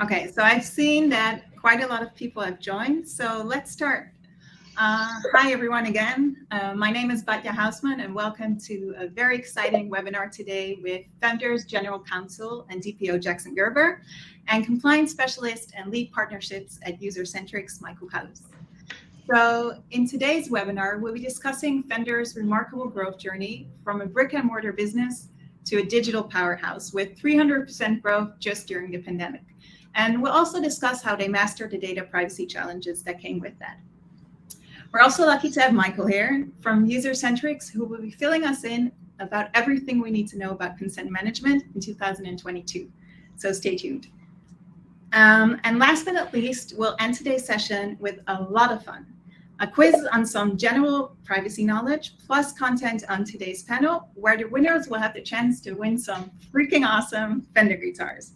Okay, so I've seen that quite a lot of people have joined, so let's start. Hi, everyone, again. My name is Batya Hausman, and welcome to a very exciting webinar today with Fender's General Counsel and DPO Jackson Gerber, and Compliance Specialist and Lead Partnerships at Usercentrics, Michael Kalus. So in today's webinar, we'll be discussing Fender's remarkable growth journey from a brick and mortar business to a digital powerhouse with 300% growth just during the pandemic. And we'll also discuss how they mastered the data privacy challenges that came with that. We're also lucky to have Michael here from Usercentrics, who will be filling us in about everything we need to know about consent management in 2022. So stay tuned. And last but not least, we'll end today's session with a lot of fun. A quiz on some general privacy knowledge, plus content on today's panel, where the winners will have the chance to win some freaking awesome Fender guitars.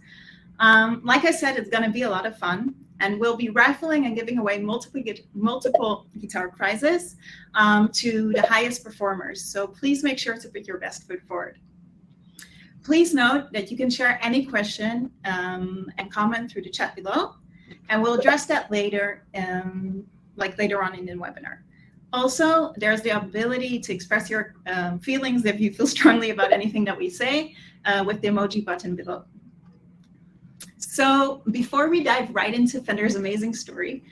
Like I said, it's going to be a lot of fun, and we'll be raffling and giving away multiple guitar prizes to the highest performers. So please make sure to put your best foot forward. Please note that you can share any question and comment through the chat below, and we'll address that later, later on in the webinar. Also, there's the ability to express your feelings if you feel strongly about anything that we say with the emoji button below. So before we dive right into Fender's amazing story,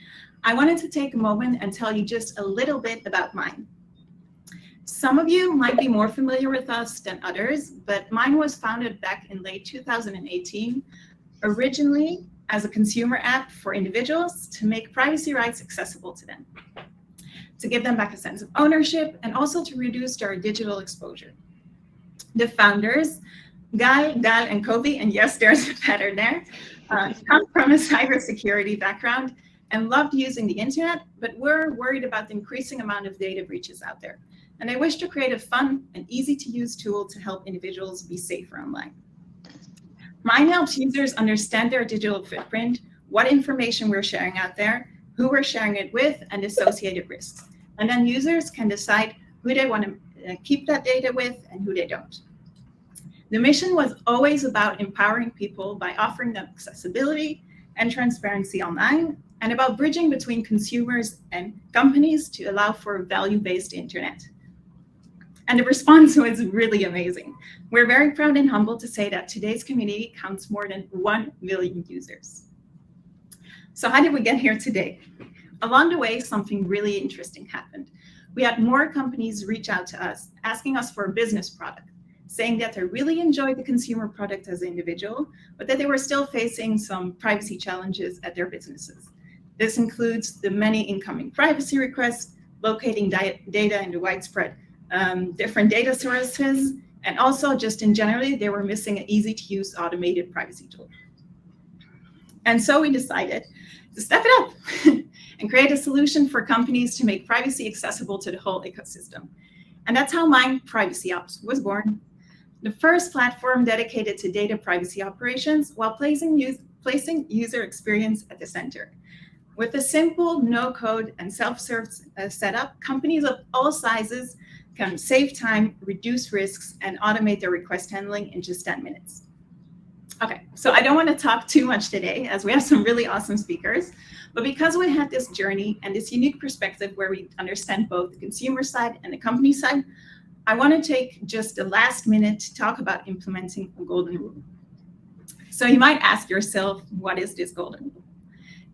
I wanted to take a moment and tell you just a little bit about Mine. Some of you might be more familiar with us than others, but Mine was founded back in late 2018, originally as a consumer app for individuals to make privacy rights accessible to them, to give them back a sense of ownership, and also to reduce their digital exposure. The founders, Gal, and Kobe, and yes, there's a pattern there, come from a cybersecurity background and loved using the internet, but were worried about the increasing amount of data breaches out there. And they wish to create a fun and easy to use tool to help individuals be safer online. Mine helps users understand their digital footprint, what information we're sharing out there, who we're sharing it with, and associated risks. And then users can decide who they want to keep that data with and who they don't. The mission was always about empowering people by offering them accessibility and transparency online, and about bridging between consumers and companies to allow for a value-based internet. And the response was really amazing. We're very proud and humbled to say that today's community counts more than 1 million users. So how did we get here today? Along the way, something really interesting happened. We had more companies reach out to us, asking us for a business product, saying that they really enjoyed the consumer product as an individual, but that they were still facing some privacy challenges at their businesses. This includes the many incoming privacy requests, locating data in the widespread different data sources, and also just in generally, they were missing an easy-to-use automated privacy tool. And so we decided to step it up and create a solution for companies to make privacy accessible to the whole ecosystem. And that's how Mine PrivacyOps was born. The first platform dedicated to data privacy operations while placing user experience at the center. With a simple no-code and self-serve setup, companies of all sizes can save time, reduce risks, and automate their request handling in just 10 minutes. Okay, so I don't want to talk too much today as we have some really awesome speakers, but because we had this journey and this unique perspective where we understand both the consumer side and the company side, I want to take just the last minute to talk about implementing a golden rule. So you might ask yourself, what is this golden rule?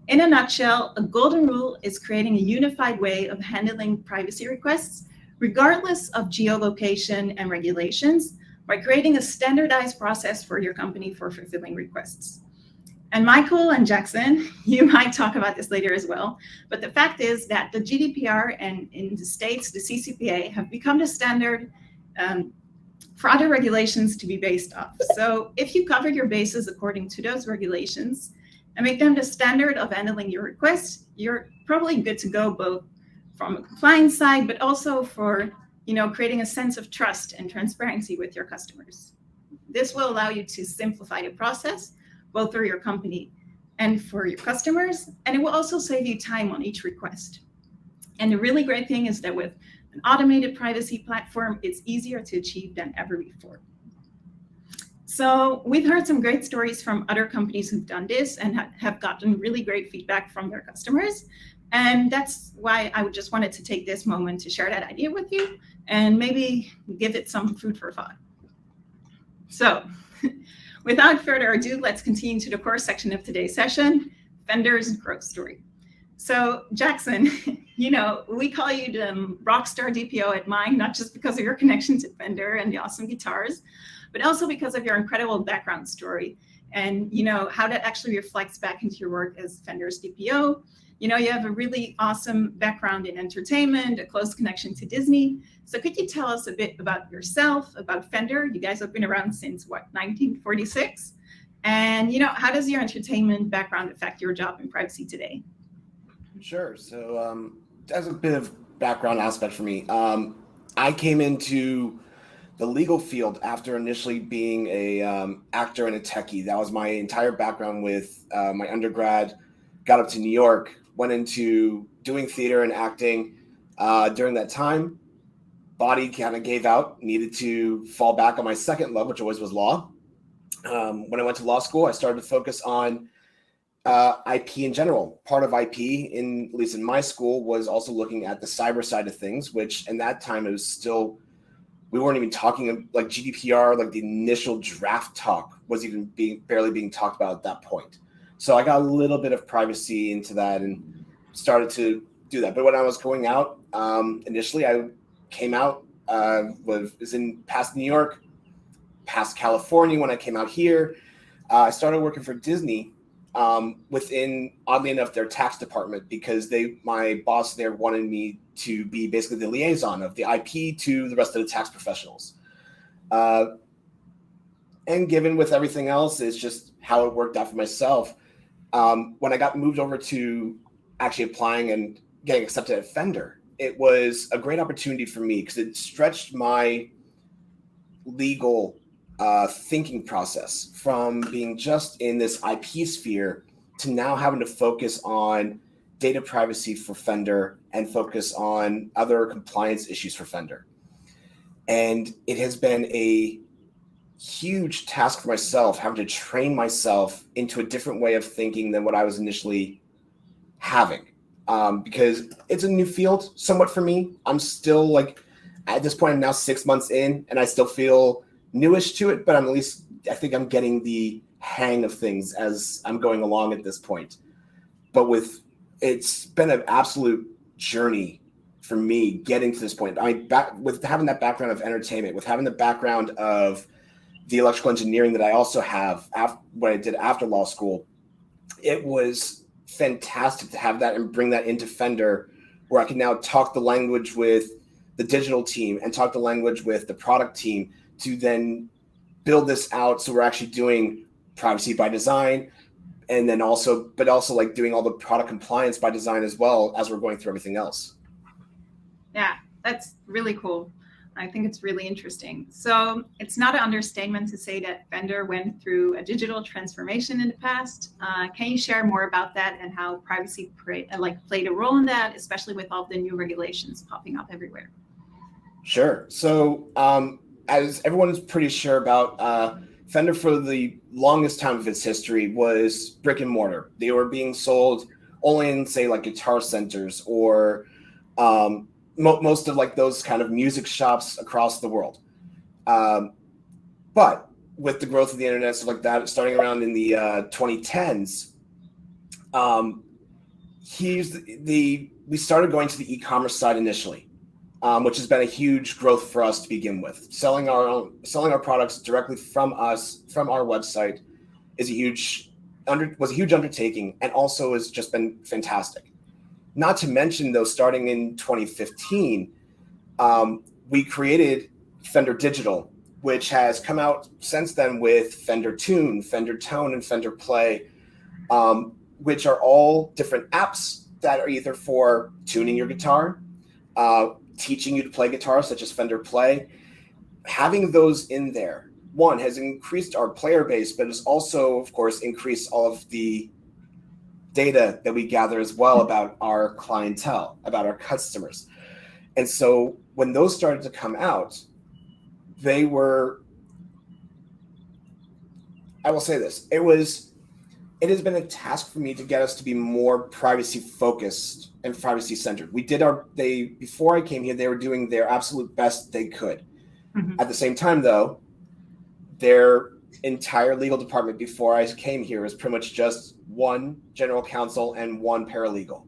In a nutshell, a golden rule is creating a unified way of handling privacy requests, regardless of geolocation and regulations, by creating a standardized process for your company for fulfilling requests. And Michael and Jackson, you might talk about this later as well, but the fact is that the GDPR and in the States, the CCPA have become the standard for other regulations to be based off. So if you cover your bases according to those regulations and make them the standard of handling your requests, you're probably good to go both from a compliance side, but also for creating a sense of trust and transparency with your customers. This will allow you to simplify the process, both for your company and for your customers, and it will also save you time on each request. And the really great thing is that with an automated privacy platform, it's easier to achieve than ever before. So we've heard some great stories from other companies who've done this and have gotten really great feedback from their customers. And that's why I just wanted to take this moment to share that idea with you and maybe give it some food for thought. So without further ado, let's continue to the core section of today's session, Fender's growth story. So Jackson, we call you the Rockstar DPO at Mine, not just because of your connection to Fender and the awesome guitars, but also because of your incredible background story and how that actually reflects back into your work as Fender's DPO. You have a really awesome background in entertainment, a close connection to Disney. So could you tell us a bit about yourself, about Fender? You guys have been around since 1946? And how does your entertainment background affect your job in privacy today? Sure. So that's a bit of background aspect for me. I came into the legal field after initially being a actor and a techie. That was my entire background with my undergrad. Got up to New York, went into doing theater and acting. During that time, body kind of gave out, needed to fall back on my second love, which always was law. When I went to law school, I started to focus on IP in general. Part of IP, at least in my school, was also looking at the cyber side of things, which in that time it was still, we weren't even talking like GDPR, like the initial draft talk was even barely being talked about at that point. So I got a little bit of privacy into that and started to do that. But when I was going out, initially I came out, was in past New York, past California. When I came out here, I started working for Disney within, oddly enough, their tax department, because my boss there wanted me to be basically the liaison of the IP to the rest of the tax professionals. And given with everything else, it's just how it worked out for myself. When I got moved over to actually applying and getting accepted at Fender, it was a great opportunity for me because it stretched my legal thinking process from being just in this IP sphere to now having to focus on data privacy for Fender and focus on other compliance issues for Fender. And it has been a huge task for myself, having to train myself into a different way of thinking than what I was initially having, because it's a new field somewhat for me. I'm still like, at this point, I'm now 6 months in and I still feel newish to it, but I think I'm getting the hang of things as I'm going along at this point. But it's been an absolute journey for me getting to this point. With having that background of entertainment, with having the background of the electrical engineering that I also have what I did after law school, it was fantastic to have that and bring that into Fender, where I can now talk the language with the digital team and talk the language with the product team to then build this out. So we're actually doing privacy by design, and then also like doing all the product compliance by design as well as we're going through everything else. Yeah, that's really cool. I think it's really interesting. So it's not an understatement to say that Fender went through a digital transformation in the past. Can you share more about that and how privacy played a role in that, especially with all the new regulations popping up everywhere? Sure. So as everyone is pretty sure about, Fender for the longest time of its history was brick and mortar. They were being sold only in, say, like Guitar Centers or most of like those kind of music shops across the world. But with the growth of the internet, stuff like that, starting around in the 2010s, we started going to the e-commerce side initially, which has been a huge growth for us to begin with. Selling our products directly from us, from our website, was a huge undertaking, and also has just been fantastic. Not to mention, though, starting in 2015, we created Fender Digital, which has come out since then with Fender Tune, Fender Tone, and Fender Play, which are all different apps that are either for tuning your guitar, teaching you to play guitar, such as Fender Play. Having those in there, one, has increased our player base, but has also, of course, increased all of the data that we gather as well about our clientele, about our customers. And so when those started to come out, they were I will say this. It has been a task for me to get us to be more privacy focused and privacy centered. Before I came here, they were doing their absolute best they could. Mhm. At the same time, though, their entire legal department before I came here was pretty much just one general counsel and one paralegal.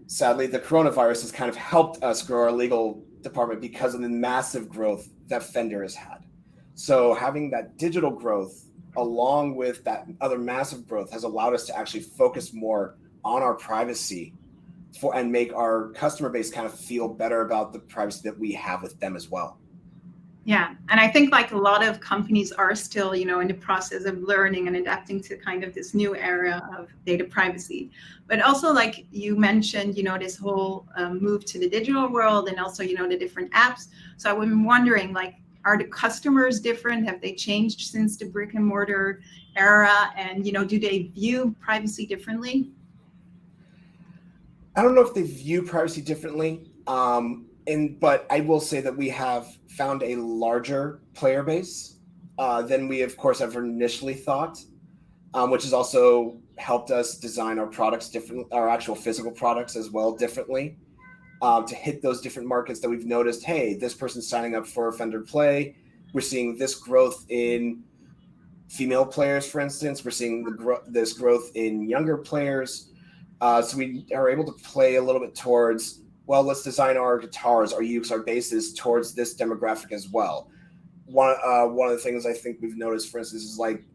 Sadly, the coronavirus has kind of helped us grow our legal department because of the massive growth that Fender has had. So having that digital growth along with that other massive growth has allowed us to actually focus more on our privacy and make our customer base kind of feel better about the privacy that we have with them as well. Yeah, and I think like a lot of companies are still, in the process of learning and adapting to kind of this new era of data privacy. But also, like you mentioned, this whole move to the digital world, and also, the different apps. So I'm wondering, like, are the customers different? Have they changed since the brick and mortar era? And, do they view privacy differently? I don't know if they view privacy differently, but I will say that we have found a larger player base than we, of course, ever initially thought, which has also helped us design our products differently, our actual physical products as well differently, to hit those different markets that we've noticed. Hey, this person's signing up for Fender Play. We're seeing this growth in female players, for instance. We're seeing this growth in younger players. So we are able to play a little bit towards, well, let's design our guitars, our ukes, our basses towards this demographic as well. One of the things I think we've noticed, for instance, is like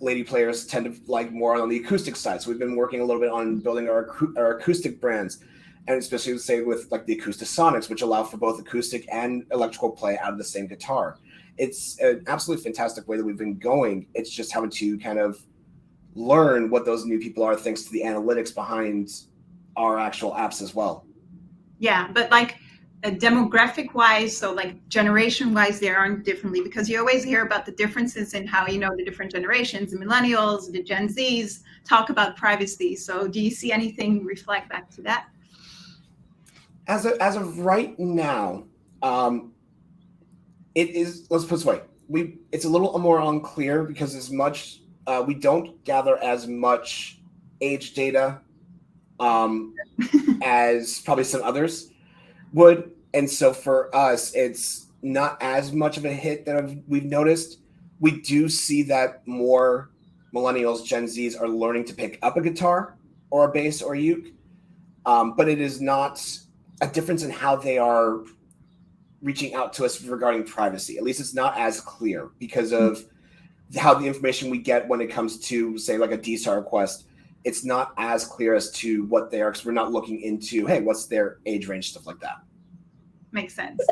lady players tend to like more on the acoustic side. So we've been working a little bit on building our acoustic brands, and especially say with like the Acoustasonics, which allow for both acoustic and electrical play out of the same guitar. It's an absolutely fantastic way that we've been going. It's just having to kind of learn what those new people are thanks to the analytics behind our actual apps as well. Yeah, but like demographic wise, so like generation wise, they aren't differently, because you always hear about the differences in how, the different generations, the millennials, the Gen Zs talk about privacy. So do you see anything reflect back to that? As of right now, it is, let's put it this way, it's a little more unclear because we don't gather as much age data as probably some others would. And so for us, it's not as much of a hit that we've noticed. We do see that more millennials, Gen Zs are learning to pick up a guitar or a bass or a uke, but it is not a difference in how they are reaching out to us regarding privacy. At least it's not as clear because of how the information we get when it comes to, say, like a DSAR request. It's not as clear as to what they are, because we're not looking into, hey, what's their age range, stuff like that. Makes sense.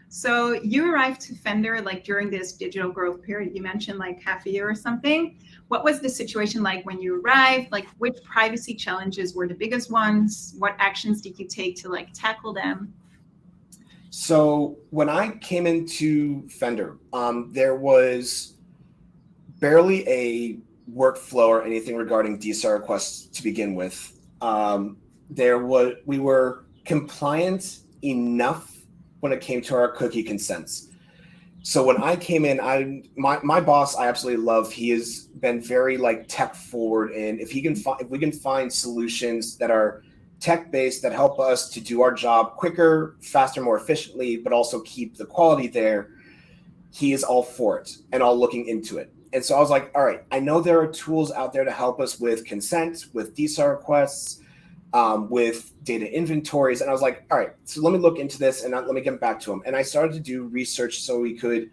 So you arrived to Fender like during this digital growth period. You mentioned like half a year or something. What was the situation like when you arrived? Like, which privacy challenges were the biggest ones? What actions did you take to like tackle them? So when I came into Fender, there was barely a workflow or anything regarding DSAR requests to begin with. We were compliant enough when it came to our cookie consents. So when I came in, my boss, I absolutely love. He has been very like tech forward, and if we can find solutions that are tech based that help us to do our job quicker, faster, more efficiently, but also keep the quality there, he is all for it and all looking into it. And so I was like, all right, I know there are tools out there to help us with consent, with DSAR requests, with data inventories. And I was like, all right, so let me look into this and let me get back to him. And I started to do research so we could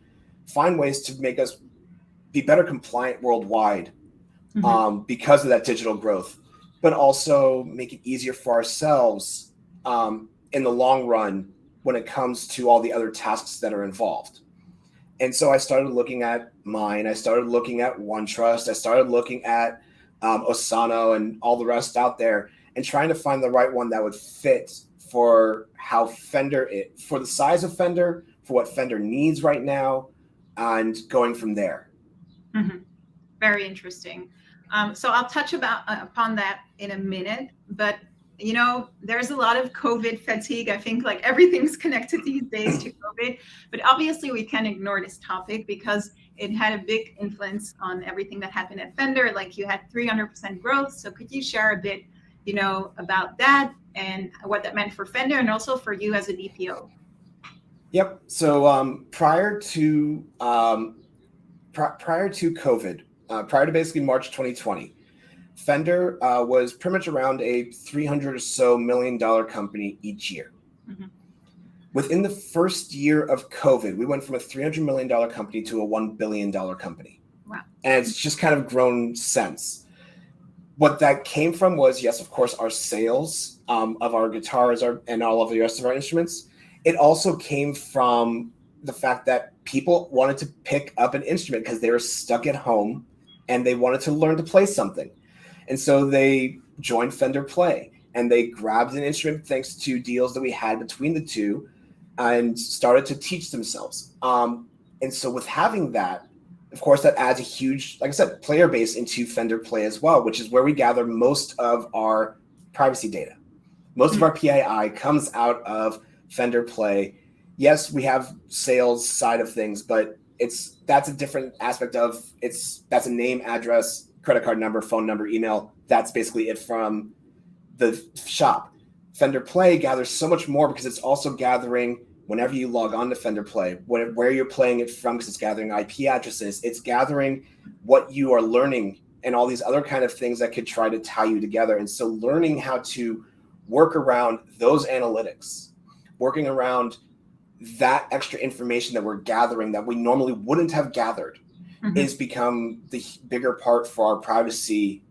find ways to make us be better compliant worldwide, because of that digital growth, but also make it easier for ourselves in the long run when it comes to all the other tasks that are involved. And so I started looking at Mine. I started looking at OneTrust. I started looking at Osano and all the rest out there, and trying to find the right one that would fit for how Fender, for the size of Fender, for what Fender needs right now, and going from there. Mm-hmm. Very interesting. So I'll touch upon that in a minute, but there's a lot of COVID fatigue. I think like everything's connected these days to COVID, but obviously we can't ignore this topic because it had a big influence on everything that happened at Fender. Like you had 300% growth. So could you share a bit, about that and what that meant for Fender and also for you as a DPO? Yep. So prior to COVID, prior to basically March 2020, Fender was pretty much around a $300 million company each year. Mm-hmm. Within the first year of COVID, we went from a $300 million company to a $1 billion company. Wow. And it's just kind of grown since. What that came from was, yes, of course, our sales of our guitars and all of the rest of our instruments. It also came from the fact that people wanted to pick up an instrument because they were stuck at home and they wanted to learn to play something. And so they joined Fender Play and they grabbed an instrument thanks to deals that we had between the two and started to teach themselves. And so with having that, of course, that adds a huge, like I said, player base into Fender Play as well, which is where we gather most of our privacy data. Most of our PII comes out of Fender Play. Yes, we have sales side of things, but that's a different aspect of that's a name, address, credit card number, phone number, email. That's basically it from the shop. Fender Play gathers so much more because it's also gathering whenever you log on to Fender Play, where you're playing it from, because it's gathering IP addresses. It's gathering what you are learning and all these other kind of things that could try to tie you together. And so learning how to work around those analytics, working around that extra information that we're gathering that we normally wouldn't have gathered, is become the bigger part for our privacy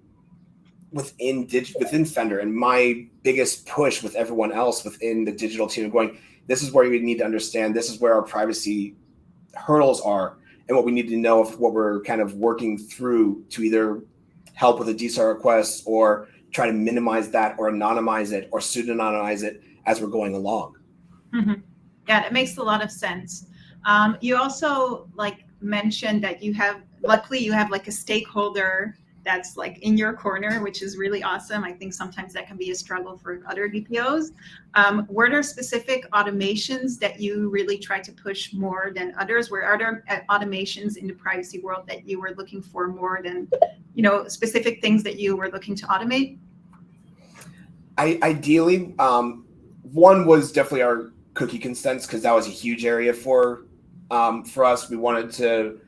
within Fender. And my biggest push with everyone else within the digital team going, this is where we need to understand, this is where our privacy hurdles are and what we need to know of what we're kind of working through to either help with a DSAR request or try to minimize that or anonymize it or pseudonymize it as we're going along. Mm-hmm. Yeah, that makes a lot of sense. You also mentioned that luckily you have like a stakeholder that's like in your corner, which is really awesome. I think sometimes that can be a struggle for other DPOs. Were there specific automations that you really try to push more than others? Were there automations in the privacy world that you were looking for more than, specific things that you were looking to automate? Ideally, one was definitely our cookie consents, because that was a huge area for us. We wanted to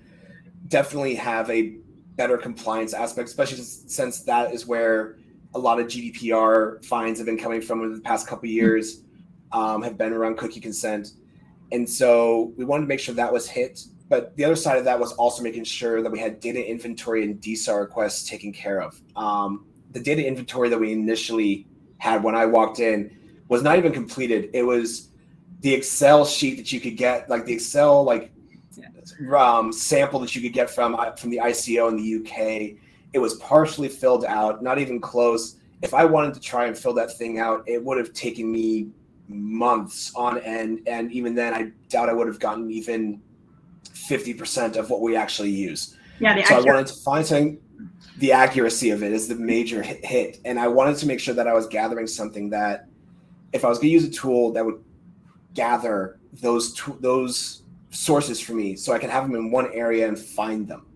definitely have a better compliance aspect, especially since that is where a lot of GDPR fines have been coming from in the past couple of years, have been around cookie consent. And so we wanted to make sure that was hit. But the other side of that was also making sure that we had data inventory and DSAR requests taken care of. The data inventory that we initially had when I walked in was not even completed. It was the Excel sheet that you could get, like the Excel sample that you could get from the ICO in the UK. It was partially filled out, not even close. If I wanted to try and fill that thing out, it would have taken me months on end. And even then, I doubt I would have gotten even 50% of what we actually use. Yeah, so I wanted to find something. The accuracy of it is the major hit. And I wanted to make sure that I was gathering something that if I was going to use a tool that would gather those sources for me so I can have them in one area and find them.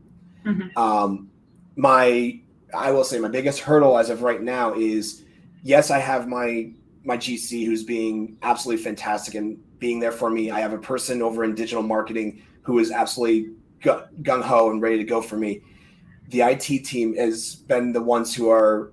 I will say my biggest hurdle as of right now is, yes, I have my GC who's being absolutely fantastic and being there for me. I have a person over in digital marketing who is absolutely gung-ho and ready to go for me. The IT team has been the ones who are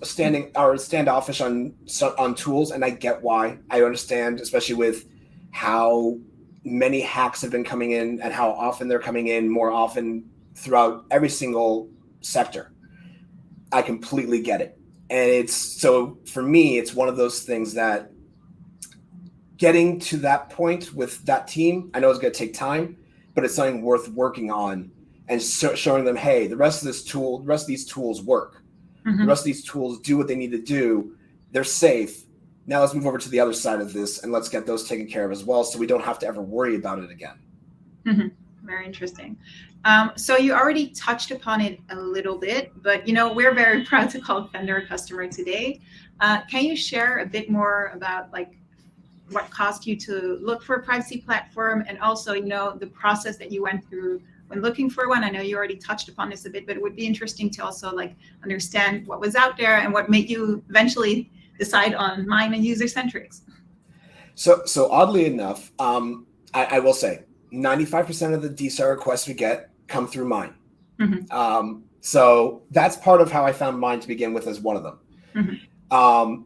standoffish on tools, and I get why. I understand, especially with how many hacks have been coming in and how often they're coming in, more often throughout every single sector. I completely get it. And so for me, it's one of those things that getting to that point with that team, I know it's going to take time, but it's something worth working on and showing them, hey, the rest of these tools work. The rest of these tools do what they need to do. They're safe. Now let's move over to the other side of this and let's get those taken care of as well, so we don't have to ever worry about it again. Very interesting. So you already touched upon it a little bit, but we're very proud to call Fender a customer today. Can you share a bit more about like what caused you to look for a privacy platform, and also the process that you went through when looking for one? I know you already touched upon this a bit, but it would be interesting to also like understand what was out there and what made you eventually decide on Mine and Usercentrics. So oddly enough, I will say 95% of the DSAR requests we get come through Mine. Mm-hmm. So that's part of how I found Mine to begin with as one of them. Mm-hmm.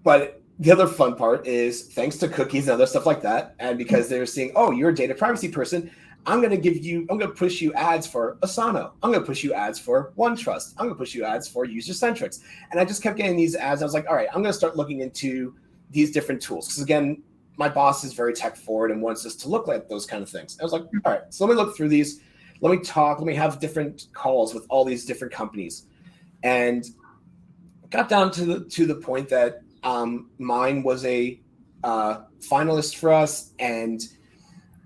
But the other fun part is thanks to cookies and other stuff like that, and because they're seeing, oh, you're a data privacy person, I'm going to push you ads for Asana. I'm going to push you ads for OneTrust. I'm going to push you ads for Usercentrics. And I just kept getting these ads. I was like, all right, I'm going to start looking into these different tools. Because again, my boss is very tech forward and wants us to look like those kind of things. I was like, all right, so let me look through these. Let me talk. Let me have different calls with all these different companies. And got down to the point that Mine was a finalist for us. And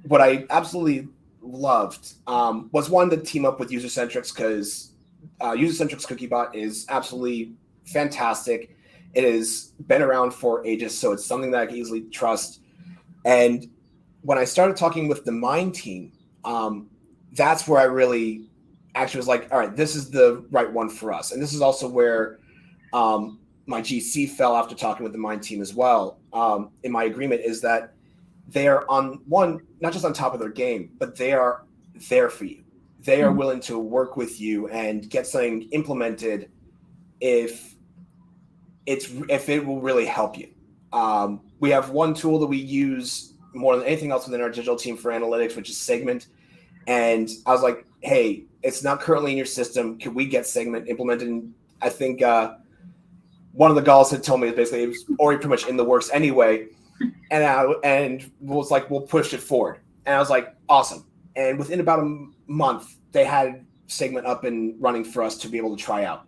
what I absolutely loved was one to team up with Usercentrics, because Usercentrics CookieBot is absolutely fantastic. It has been around for ages, so it's something that I can easily trust. And when I started talking with the Mine team, that's where I really actually was like, all right, this is the right one for us. And this is also where my GC fell after talking with the Mine team as well. In my agreement is that they are not just on top of their game, but they are there for you. They are willing to work with you and get something implemented if it will really help you. We have one tool that we use more than anything else within our digital team for analytics, which is Segment. And I was like, hey, it's not currently in your system. Could we get Segment implemented? And I think one of the Gauls had told me basically it was already pretty much in the works anyway. And was like, we'll push it forward. And I was like, awesome. And within about a month, they had Segment up and running for us to be able to try out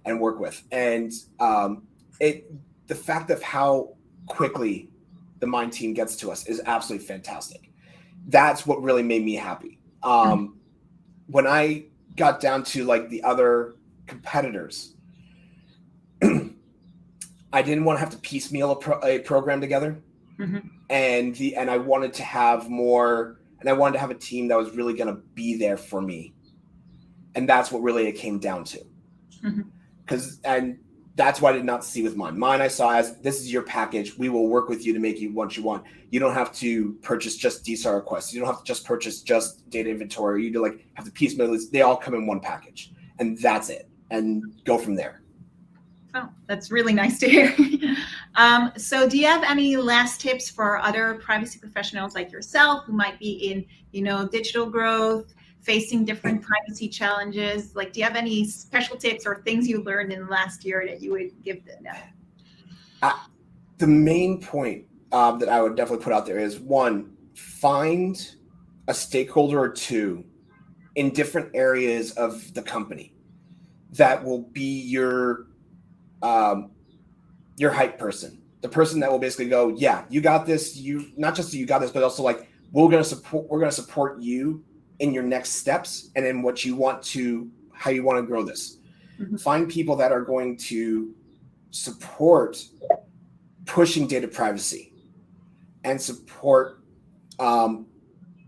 and work with. And the fact of how quickly the Mine team gets to us is absolutely fantastic. That's what really made me happy. When I got down to like the other competitors, I didn't want to have to piecemeal a program together. Mm-hmm. And I wanted to have more, and I wanted to have a team that was really going to be there for me. And that's what really it came down to. And that's what I did not see with Mine. Mine I saw as, this is your package. We will work with you to make you what you want. You don't have to purchase just DSAR requests. You don't have to just purchase just data inventory. You do like have to piecemeal. They all come in one package, and that's it. And go from there. Oh, that's really nice to hear. So do you have any last tips for other privacy professionals like yourself who might be in, digital growth, facing different privacy challenges? Like, do you have any special tips or things you learned in the last year that you would give them? The main point that I would definitely put out there is, one, find a stakeholder or two in different areas of the company that will be your hype person, the person that will basically go, yeah, you got this. You not just you got this, but also like we're going to support you in your next steps and in what you want to, how you want to grow this. Mm-hmm. Find people that are going to support pushing data privacy and support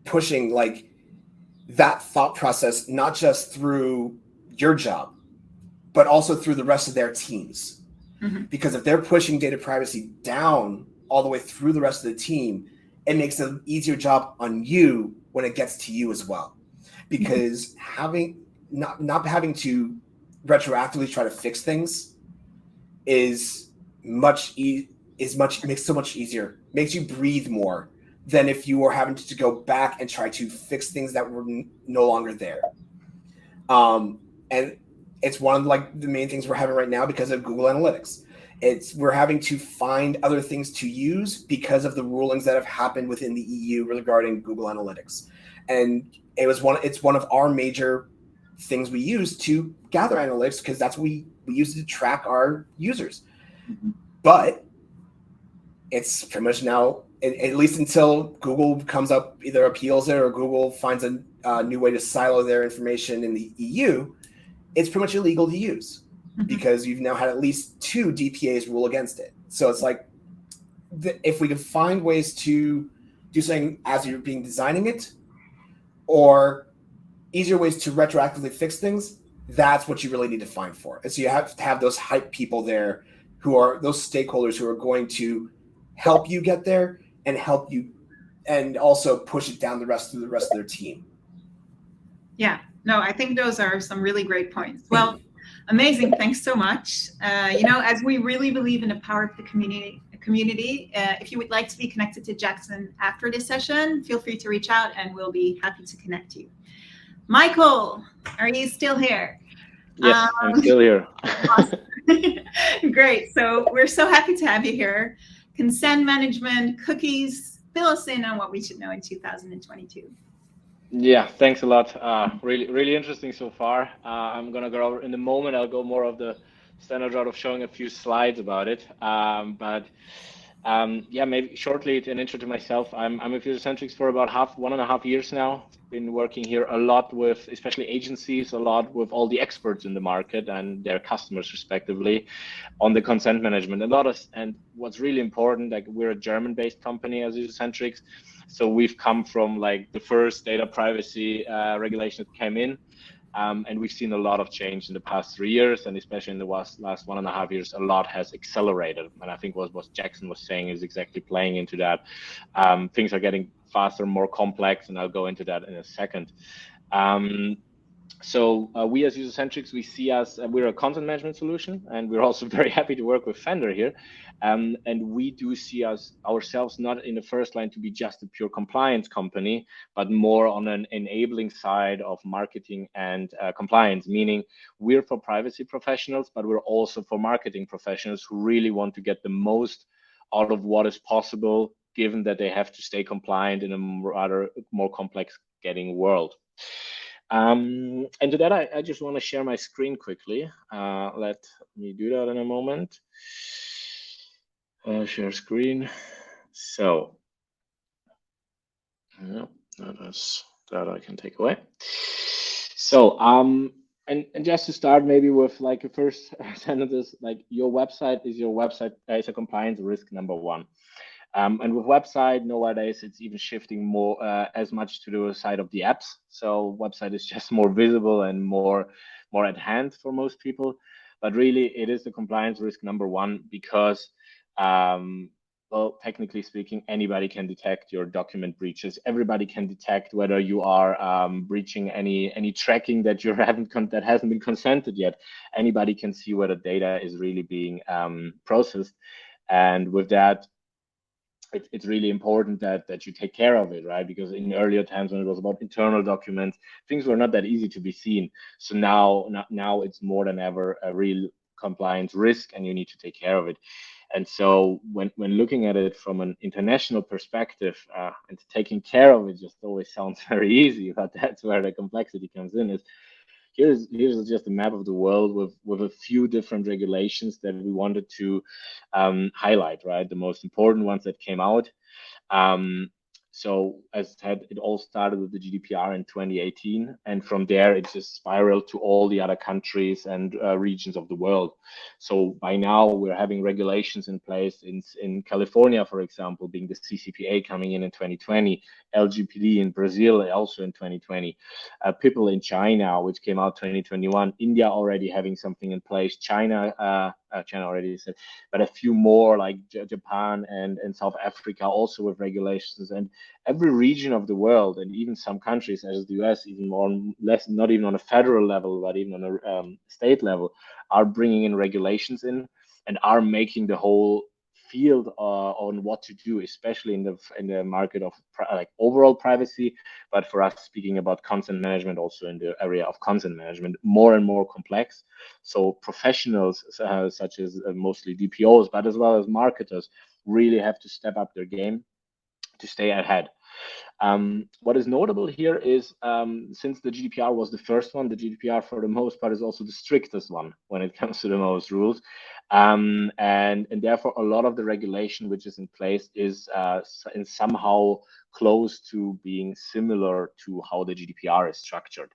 pushing like that thought process, not just through your job, but also through the rest of their teams. Mm-hmm. Because if they're pushing data privacy down all the way through the rest of the team, it makes an easier job on you when it gets to you as well. Because having not having to retroactively try to fix things makes so much easier, makes you breathe more than if you were having to go back and try to fix things that were no longer there. And it's one of like the main things we're having right now because of Google Analytics. We're having to find other things to use because of the rulings that have happened within the EU regarding Google Analytics. And it's one of our major things we use to gather analytics, because that's what we use to track our users. Mm-hmm. But it's pretty much now at least until Google comes up, either appeals it or Google finds a new way to silo their information in the EU, it's pretty much illegal to use because you've now had at least 2 DPAs rule against it. So it's like, if we can find ways to do something as you're being designing it, or easier ways to retroactively fix things, that's what you really need to find for. And so you have to have those hype people there, who are those stakeholders who are going to help you get there and help you, and also push it down the rest of their team. Yeah, no, I think those are some really great points. Well, amazing. Thanks so much. As we really believe in the power of the community, if you would like to be connected to Jackson after this session, feel free to reach out and we'll be happy to connect you. Michael, are you still here? Yes, I'm still here. Awesome. Great. So we're so happy to have you here. Consent management, cookies, fill us in on what we should know in 2022. Yeah, thanks a lot. Really interesting so far. I'm gonna go over in a moment. I'll go more of the standard route of showing a few slides about it. Yeah, maybe shortly an intro to myself. I'm with Usercentrics for about 1.5 years now. Been working here a lot with, especially agencies, a lot with all the experts in the market and their customers respectively on the consent management. And what's really important, like we're a German-based company as Usercentrics, so we've come from like the first data privacy regulation that came in. And we've seen a lot of change in the past 3 years, and especially in the last 1.5 years, a lot has accelerated. And I think what Jackson was saying is exactly playing into that. Things are getting faster, more complex, and I'll go into that in a second. So we as Usercentrics, we see us, we're a content management solution, and we're also very happy to work with Fender here. And we do see ourselves not in the first line to be just a pure compliance company, but more on an enabling side of marketing and compliance, meaning we're for privacy professionals, but we're also for marketing professionals who really want to get the most out of what is possible, given that they have to stay compliant in a rather more complex getting world. And to that, I just want to share my screen quickly. Let me do that in a moment. Share screen. So, that I can take away. So, and just to start maybe with like a first sentence, like your website is a compliance risk #1. And with website nowadays, it's even shifting more as much to the side of the apps. So website is just more visible and more at hand for most people. But really, it is the compliance risk #1 because, well, technically speaking, anybody can detect your document breaches. Everybody can detect whether you are breaching any tracking that you that hasn't been consented yet. Anybody can see whether data is really being processed, and with that, it's really important that you take care of it, right? Because in earlier times when it was about internal documents, things were not that easy to be seen. So now it's more than ever a real compliance risk, and you need to take care of it. And so when looking at it from an international perspective, and taking care of it just always sounds very easy, but that's where the complexity comes in. Is here's just a map of the world with a few different regulations that we wanted to highlight, right? The most important ones that came out. So as I said, it all started with the GDPR in 2018, and from there it just spiraled to all the other countries and regions of the world. So by now we're having regulations in place in California, for example, being the CCPA coming in 2020, LGPD in Brazil also in 2020, people in China, which came out 2021, India already having something in place, China already said, but a few more like Japan and South Africa also with regulations, and every region of the world, and even some countries as the US, even less, not even on a federal level, but even on a state level, are bringing in regulations in and are making the whole field on what to do, especially in the market of like overall privacy, but for us speaking about consent management, also in the area of consent management, more and more complex. So professionals such as mostly DPOs, but as well as marketers, really have to step up their game to stay ahead. What is notable here is since the GDPR was the first one, the GDPR for the most part is also the strictest one when it comes to the most rules. And therefore, a lot of the regulation which is in place is somehow close to being similar to how the GDPR is structured.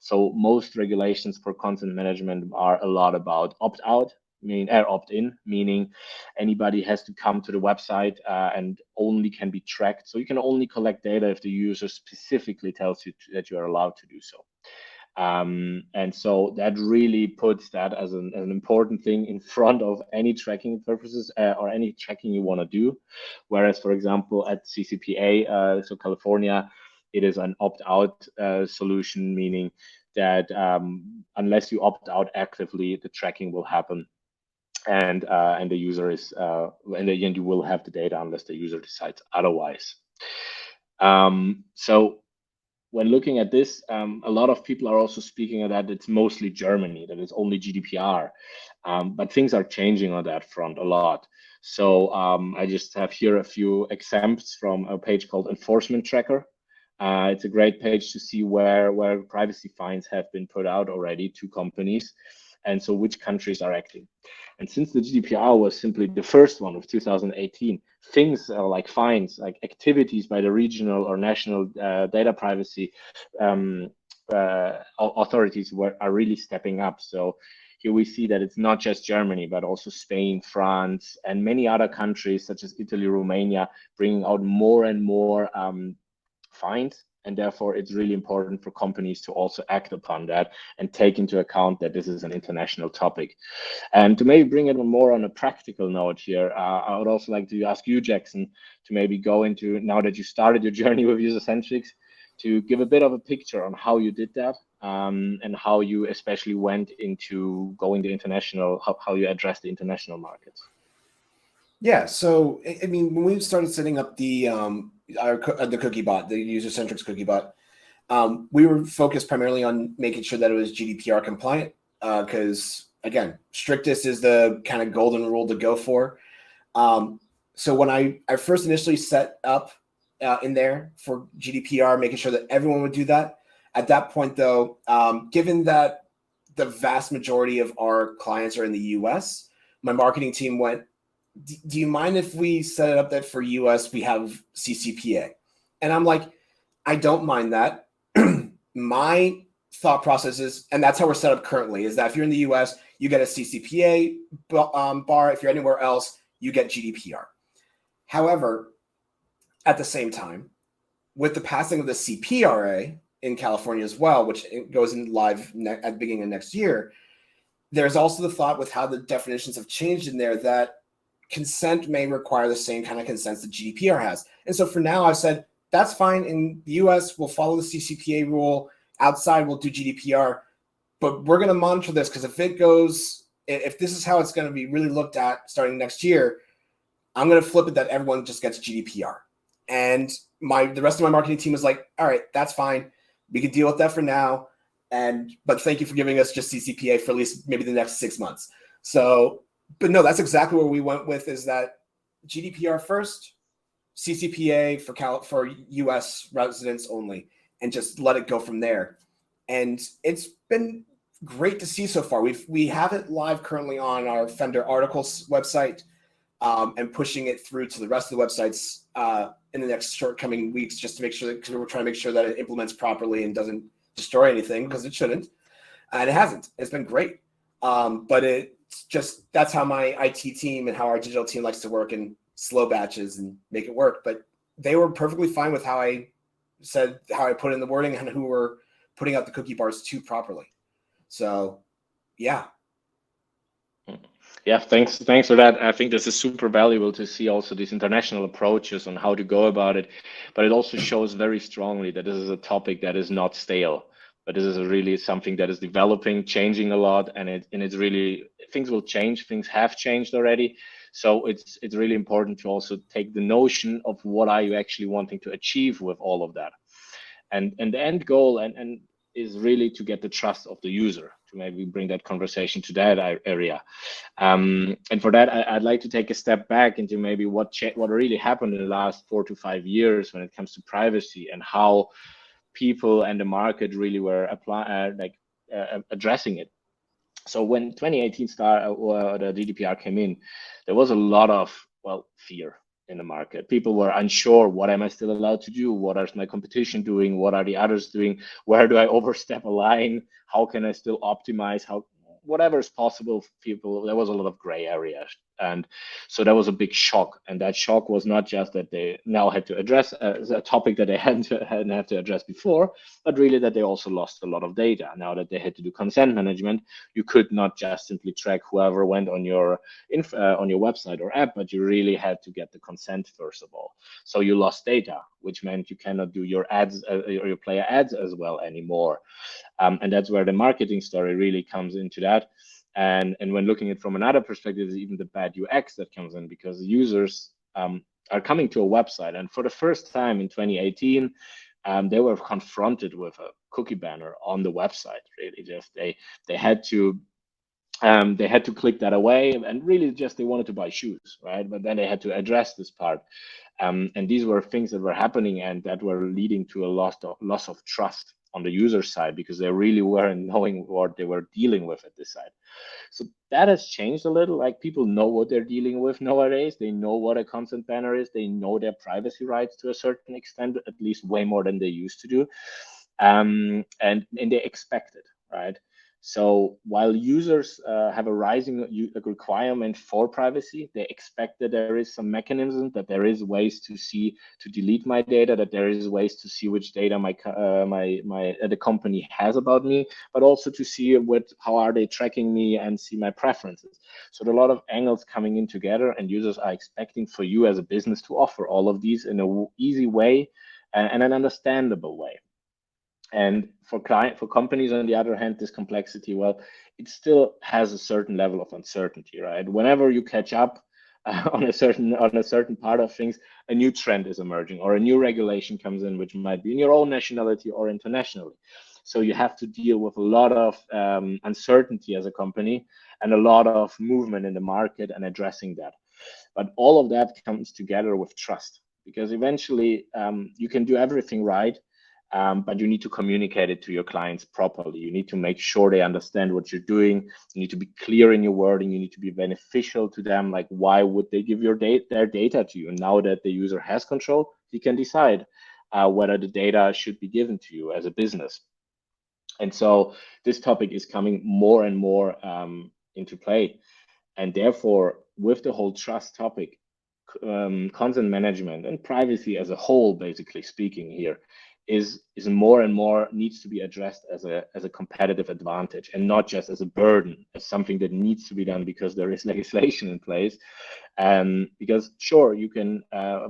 So most regulations for content management are a lot about opt-out, meaning opt-in, meaning anybody has to come to the website and only can be tracked. So you can only collect data if the user specifically tells you that you are allowed to do so. And so that really puts that as an important thing in front of any tracking purposes or any tracking you want to do. Whereas, for example, at CCPA, so California, it is an opt-out solution, meaning that unless you opt out actively, the tracking will happen. And the user is, in the end, you will have the data unless the user decides otherwise. So when looking at this, a lot of people are also speaking of that it's mostly Germany, that it's only GDPR, but things are changing on that front a lot. So I just have here a few examples from a page called Enforcement Tracker. It's a great page to see where privacy fines have been put out already to companies, and so which countries are acting. And since the GDPR was simply the first one of 2018, things like fines, like activities by the regional or national data privacy authorities are really stepping up. So here we see that it's not just Germany, but also Spain, France, and many other countries such as Italy, Romania, bringing out more and more fines. And therefore, it's really important for companies to also act upon that and take into account that this is an international topic. And to maybe bring it more on a practical note here, I would also like to ask you, Jackson, to maybe go into, now that you started your journey with Usercentrics, to give a bit of a picture on how you did that and how you especially went into going to international, how you address the international markets. Yeah, so I mean, when we started setting up the cookie bot, the Usercentrics cookie bot, we were focused primarily on making sure that it was GDPR compliant, because again, strictest is the kind of golden rule to go for. So when I first initially set up in there for GDPR, making sure that everyone would do that. At that point, though, given that the vast majority of our clients are in the US, my marketing team went, do you mind if we set it up that for US we have CCPA? And I'm like, I don't mind that. My thought process is, and that's how we're set up currently, is that if you're in the US, you get a CCPA bar. If you're anywhere else, you get GDPR. However, at the same time, with the passing of the CPRA in California as well, which goes in live at the beginning of next year, there's also the thought with how the definitions have changed in there that consent may require the same kind of consents that GDPR has. And so for now, I've said, that's fine. In the US, we'll follow the CCPA rule. Outside, we'll do GDPR. But we're going to monitor this, because if this is how it's going to be really looked at starting next year, I'm going to flip it that everyone just gets GDPR. And the rest of my marketing team was like, all right, that's fine. We can deal with that for now. But thank you for giving us just CCPA for at least maybe the next 6 months. So, but no, that's exactly where we went with, is that GDPR first, CCPA for US residents only, and just let it go from there. And it's been great to see so far. We have it live currently on our Fender articles website, and pushing it through to the rest of the websites in the next coming weeks, just to make sure because we're trying to make sure that it implements properly and doesn't destroy anything, because it shouldn't. And it hasn't. It's been great. But it's just, that's how my IT team and how our digital team likes to work in slow batches and make it work. But they were perfectly fine with how I put in the wording and who were putting out the cookie bars to properly. So, yeah. Yeah, thanks for that. I think this is super valuable to see also these international approaches on how to go about it. But it also shows very strongly that this is a topic that is not stale, but this is really something that is developing, changing a lot, and it's really, things will change. Things have changed already. So it's really important to also take the notion of what are you actually wanting to achieve with all of that. And the end goal, and is really to get the trust of the user, to maybe bring that conversation to that area. And for that, I'd like to take a step back into maybe what really happened in the last 4 to 5 years when it comes to privacy, and how people and the market really were addressing it. So when 2018 the GDPR came in, there was a lot of, well, fear in the market. People were unsure, what am I still allowed to do? What is my competition doing? What are the others doing? Where do I overstep a line? How can I still optimize? Whatever is possible for people, there was a lot of gray areas. And so that was a big shock. And that shock was not just that they now had to address a topic that they hadn't had to address before, but really that they also lost a lot of data. Now that they had to do consent management, you could not just simply track whoever went on your website or app, but you really had to get the consent first of all. So you lost data, which meant you cannot do your ads or your player ads as well anymore. And that's where the marketing story really comes into that. And when looking at it from another perspective, is even the bad UX that comes in, because users are coming to a website, and for the first time in 2018, they were confronted with a cookie banner on the website. Really, just they had to click that away, and really just they wanted to buy shoes, right? But then they had to address this part, and these were things that were happening and that were leading to a loss of trust on the user side, because they really weren't knowing what they were dealing with at this side. So that has changed a little. Like, people know what they're dealing with nowadays. They know what a consent banner is. They know their privacy rights to a certain extent, at least way more than they used to do. And they expect it, right? So while users have a rising requirement for privacy, they expect that there is some mechanism, that there is ways to delete my data, that there is ways to see which data the company has about me, but also to see how are they tracking me and see my preferences. So there are a lot of angles coming in together, and users are expecting for you as a business to offer all of these in an easy way and an understandable way. And for companies, on the other hand, this complexity, well, it still has a certain level of uncertainty, right? Whenever you catch up on a certain part of things, a new trend is emerging, or a new regulation comes in, which might be in your own nationality or internationally. So you have to deal with a lot of uncertainty as a company, and a lot of movement in the market and addressing that. But all of that comes together with trust, because eventually you can do everything right. But you need to communicate it to your clients properly. You need to make sure they understand what you're doing. You need to be clear in your wording. You need to be beneficial to them. Like, why would they give their data to you? And now that the user has control, he can decide whether the data should be given to you as a business. And so this topic is coming more and more into play. And therefore, with the whole trust topic, consent management and privacy as a whole, basically speaking here, is more and more needs to be addressed as a competitive advantage, and not just as a burden, as something that needs to be done because there is legislation in place. Because sure, you can,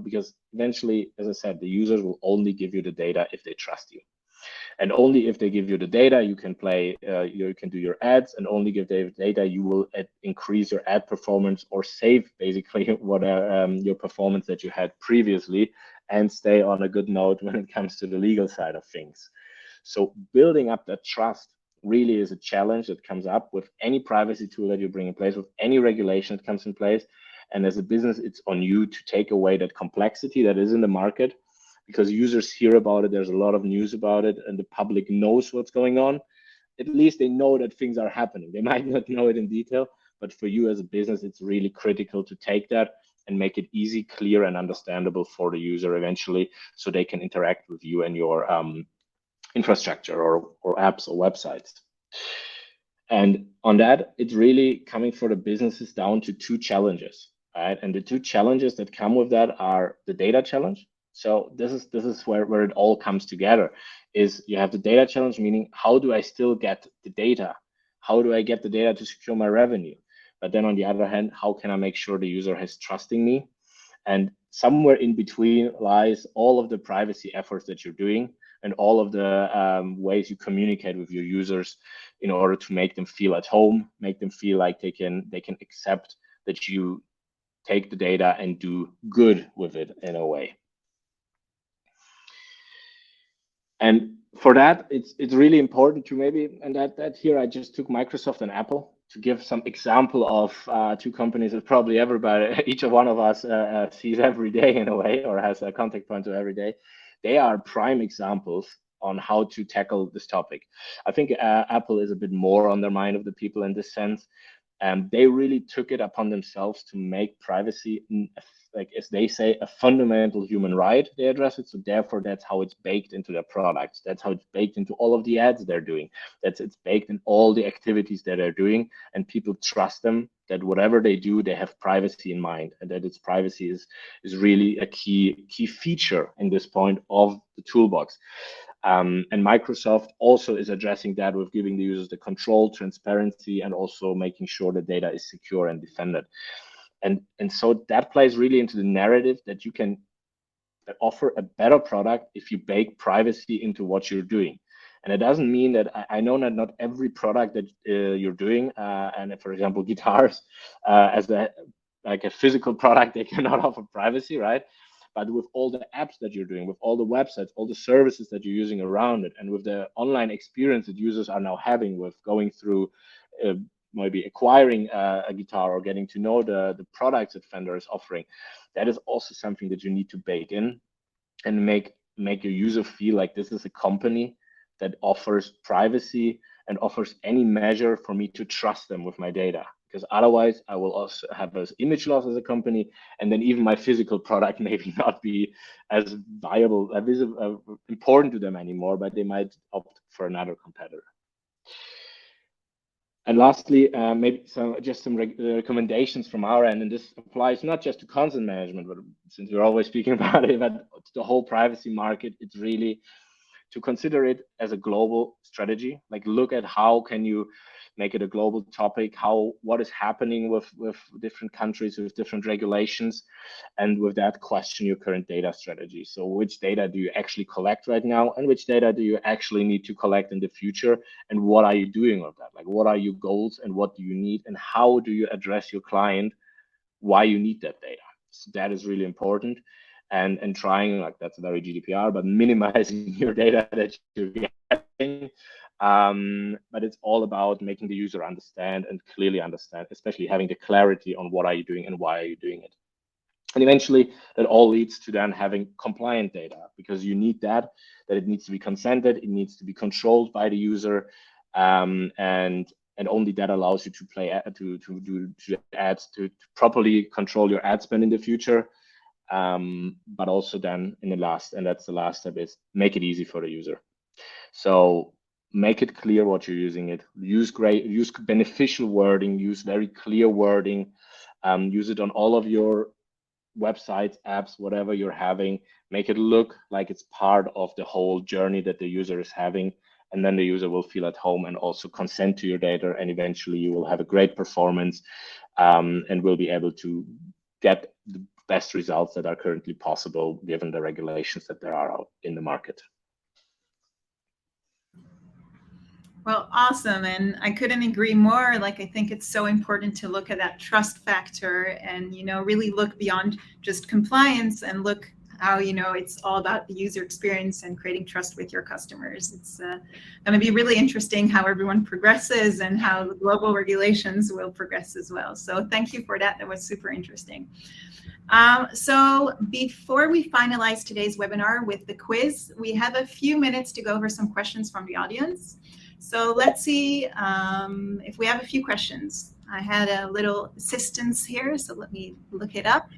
because eventually, as I said, the users will only give you the data if they trust you. And only if they give you the data, you can you can do your ads, and only give the data, you will increase your ad performance, or save basically what your performance that you had previously, and stay on a good note when it comes to the legal side of things. So building up that trust really is a challenge that comes up with any privacy tool that you bring in place, with any regulation that comes in place. And as a business, it's on you to take away that complexity that is in the market, because users hear about it, there's a lot of news about it, and the public knows what's going on. At least they know that things are happening. They might not know it in detail, but for you as a business, it's really critical to take that and make it easy, clear, and understandable for the user eventually, so they can interact with you and your infrastructure or apps or websites. And on that, it's really coming for the businesses down to two challenges, right? And the two challenges that come with that are the data challenge. So this is where it all comes together. Is you have the data challenge, meaning how do I still get the data? How do I get the data to secure my revenue? But then on the other hand, how can I make sure the user is trusting me? And somewhere in between lies all of the privacy efforts that you're doing, and all of the ways you communicate with your users in order to make them feel at home, make them feel like they can accept that you take the data and do good with it in a way. And for that, it's really important to maybe, and that here I just took Microsoft and Apple to give some example of two companies that probably everybody, each one of us sees every day in a way, or has a contact point to every day. They are prime examples on how to tackle this topic. I think Apple is a bit more on the mind of the people in this sense. And they really took it upon themselves to make privacy, like as they say, a fundamental human right. They address it, so therefore that's how it's baked into their products. That's how it's baked into all of the ads they're doing. It's baked in all the activities that they're doing, and people trust them that whatever they do, they have privacy in mind, and that its privacy is really a key feature in this point of the toolbox. And Microsoft also is addressing that with giving the users the control, transparency, and also making sure the data is secure and defended. And so that plays really into the narrative that you can offer a better product if you bake privacy into what you're doing. And it doesn't mean that I know that not every product that you're doing, and for example, guitars, as a physical product, they cannot offer privacy, right? But with all the apps that you're doing, with all the websites, all the services that you're using around it, and with the online experience that users are now having with going through maybe acquiring a guitar or getting to know the products that Fender is offering, that is also something that you need to bake in and make your user feel like this is a company that offers privacy and offers any measure for me to trust them with my data. Because otherwise I will also have this image loss as a company, and then even my physical product maybe not be as viable, important to them anymore, but they might opt for another competitor. And lastly, maybe some recommendations from our end, and this applies not just to content management, but since we're always speaking about it, but to the whole privacy market. It's really to consider it as a global strategy. Like, look at how can you make it a global topic, what is happening with different countries, with different regulations, and with that, question your current data strategy. So which data do you actually collect right now, and which data do you actually need to collect in the future, and what are you doing with that? Like, what are your goals and what do you need, and how do you address your client why you need that data? So that is really important. And trying, like, that's very GDPR, but minimizing your data that you're getting. But it's all about making the user understand and clearly understand, especially having the clarity on what are you doing and why are you doing it. And eventually that all leads to then having compliant data, because you need that it needs to be consented, it needs to be controlled by the user, and only that allows you to play to do ads, to properly control your ad spend in the future. But also then that's the last step, is make it easy for the user. So make it clear what you're using it. Use beneficial wording, use very clear wording, use it on all of your websites, apps, whatever you're having. Make it look like it's part of the whole journey that the user is having, and then the user will feel at home and also consent to your data, and eventually you will have a great performance, and will be able to get the best results that are currently possible given the regulations that there are out in the market. Well, awesome. And I couldn't agree more. Like, I think it's so important to look at that trust factor and, really look beyond just compliance and look how, it's all about the user experience and creating trust with your customers. It's going to be really interesting how everyone progresses and how the global regulations will progress as well. So thank you for that. That was super interesting. So before we finalize today's webinar with the quiz, we have a few minutes to go over some questions from the audience. So let's see if we have a few questions. I had a little assistance here, so let me look it up.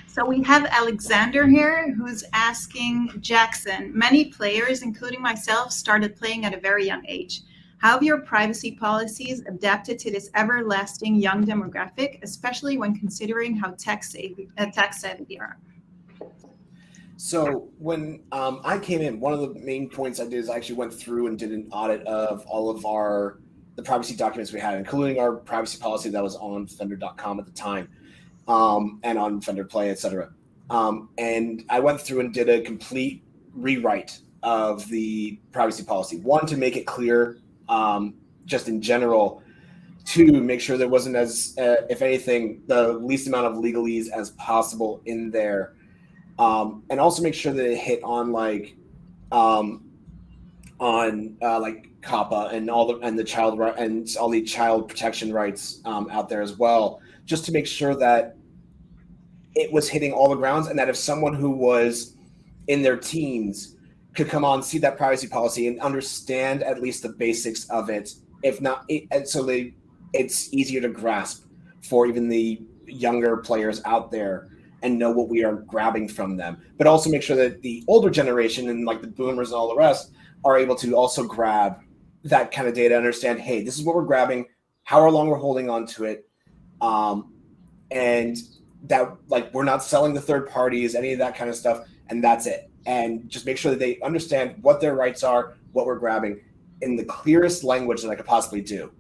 So we have Alexander here who's asking, Jackson, many players, including myself, started playing at a very young age. How have your privacy policies adapted to this everlasting young demographic, especially when considering how tech-savvy they are? So when I came in, one of the main points I did is I actually went through and did an audit of all of the privacy documents we had, including our privacy policy that was on Fender.com at the time, and on Fender Play, etc. And I went through and did a complete rewrite of the privacy policy. One, to make it clear, just in general. Two, make sure there wasn't if anything, the least amount of legalese as possible in there. And also make sure that it hit on on like COPPA and all the child protection rights out there as well, just to make sure that it was hitting all the grounds, and that if someone who was in their teens could come on, see that privacy policy and understand at least the basics of it, if not, it's easier to grasp for even the younger players out there and know what we are grabbing from them. But also make sure that the older generation and like the boomers and all the rest are able to also grab that kind of data, understand, hey, this is what we're grabbing, how long we're holding on to it, and that like we're not selling to third parties, any of that kind of stuff, and that's it. And just make sure that they understand what their rights are, what we're grabbing, in the clearest language that I could possibly do.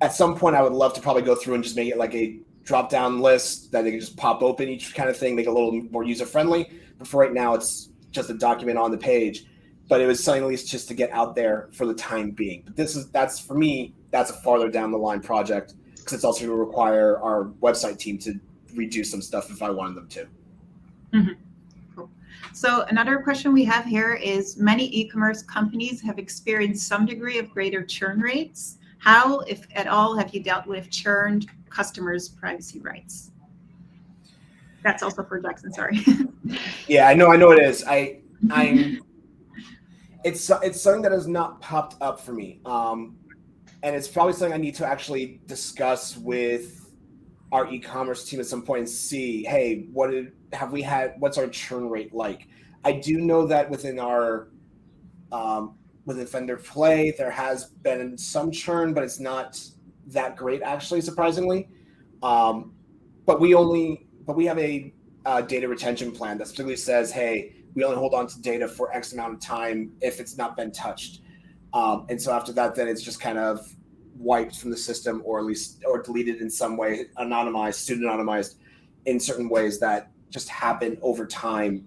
At some point, I would love to probably go through and just make it like a drop-down list that they can just pop open each kind of thing, make it a little more user-friendly. But for right now, it's just a document on the page. But it was something at least just to get out there for the time being. But that's for me, that's a farther down the line project, because it's also going to require our website team to redo some stuff if I wanted them to. Mm-hmm. Cool. So another question we have here is, many e-commerce companies have experienced some degree of greater churn rates. How, if at all, have you dealt with churned customers' privacy rights? That's also for Jackson, sorry. Yeah, I know it is. It's something that has not popped up for me. And it's probably something I need to actually discuss with our e-commerce team at some point and see, hey, what's our churn rate like? I do know that within our within Fender Play, there has been some churn, but it's not that great, actually, surprisingly. But we have a data retention plan that specifically says, hey, we only hold on to data for X amount of time if it's not been touched. And so after that, then it's just kind of wiped from the system, or deleted in some way, anonymized, pseudonymized in certain ways that just happen over time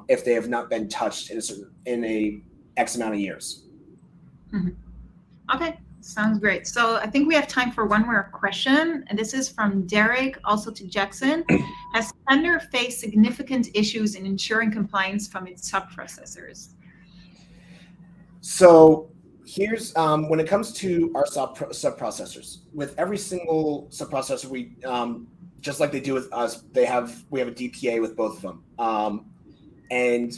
if they have not been touched in a X amount of years. Mm-hmm. Okay, sounds great. So I think we have time for one more question, and this is from Derek, also to Jackson. Has Fender faced significant issues in ensuring compliance from its sub-processors? So here's when it comes to our sub-processors, with every single sub-processor, we just like they do with us, we have a DPA with both of them. And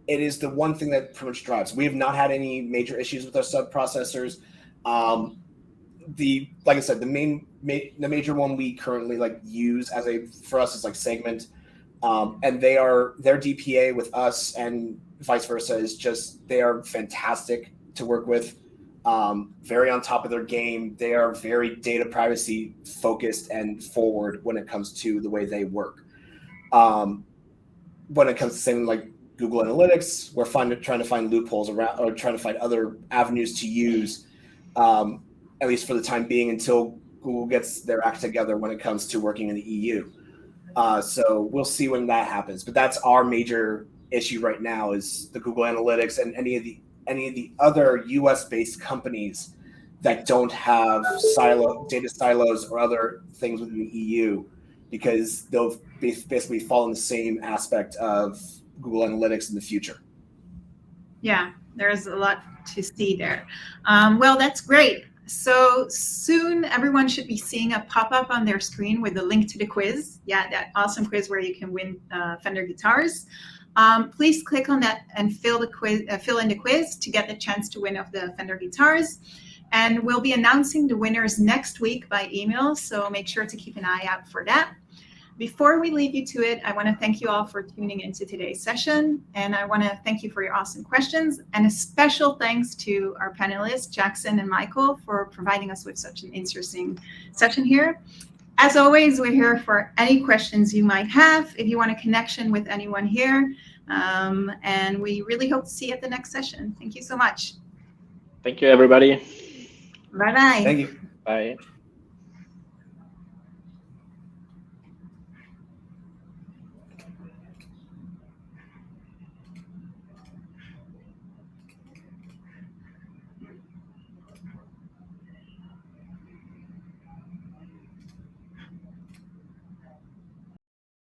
it is the one thing that pretty much drives. We have not had any major issues with our sub-processors. Like I said, the major one we currently use for us is like Segment, and their DPA with us and vice versa is they are fantastic to work with. Very on top of their game. They are very data privacy focused and forward when it comes to the way they work. When it comes to something like Google Analytics, we're trying to find loopholes around, or trying to find other avenues to use, at least for the time being, until Google gets their act together when it comes to working in the EU. So we'll see when that happens. But that's our major issue right now, is the Google Analytics and any of the other US-based companies that don't have data silos or other things within the EU, because they'll basically fall in the same aspect of Google Analytics in the future. Yeah, there's a lot to see there. Well, that's great. So soon everyone should be seeing a pop-up on their screen with a link to the quiz. Yeah, that awesome quiz where you can win Fender guitars. Please click on that and fill in the quiz to get the chance to win of the Fender guitars. And we'll be announcing the winners next week by email, so make sure to keep an eye out for that. Before we leave you to it, I want to thank you all for tuning into today's session, and I want to thank you for your awesome questions, and a special thanks to our panelists, Jackson and Michael, for providing us with such an interesting session here. As always, we're here for any questions you might have, if you want a connection with anyone here, and we really hope to see you at the next session. Thank you so much. Thank you, everybody. Bye-bye. Thank you. Bye.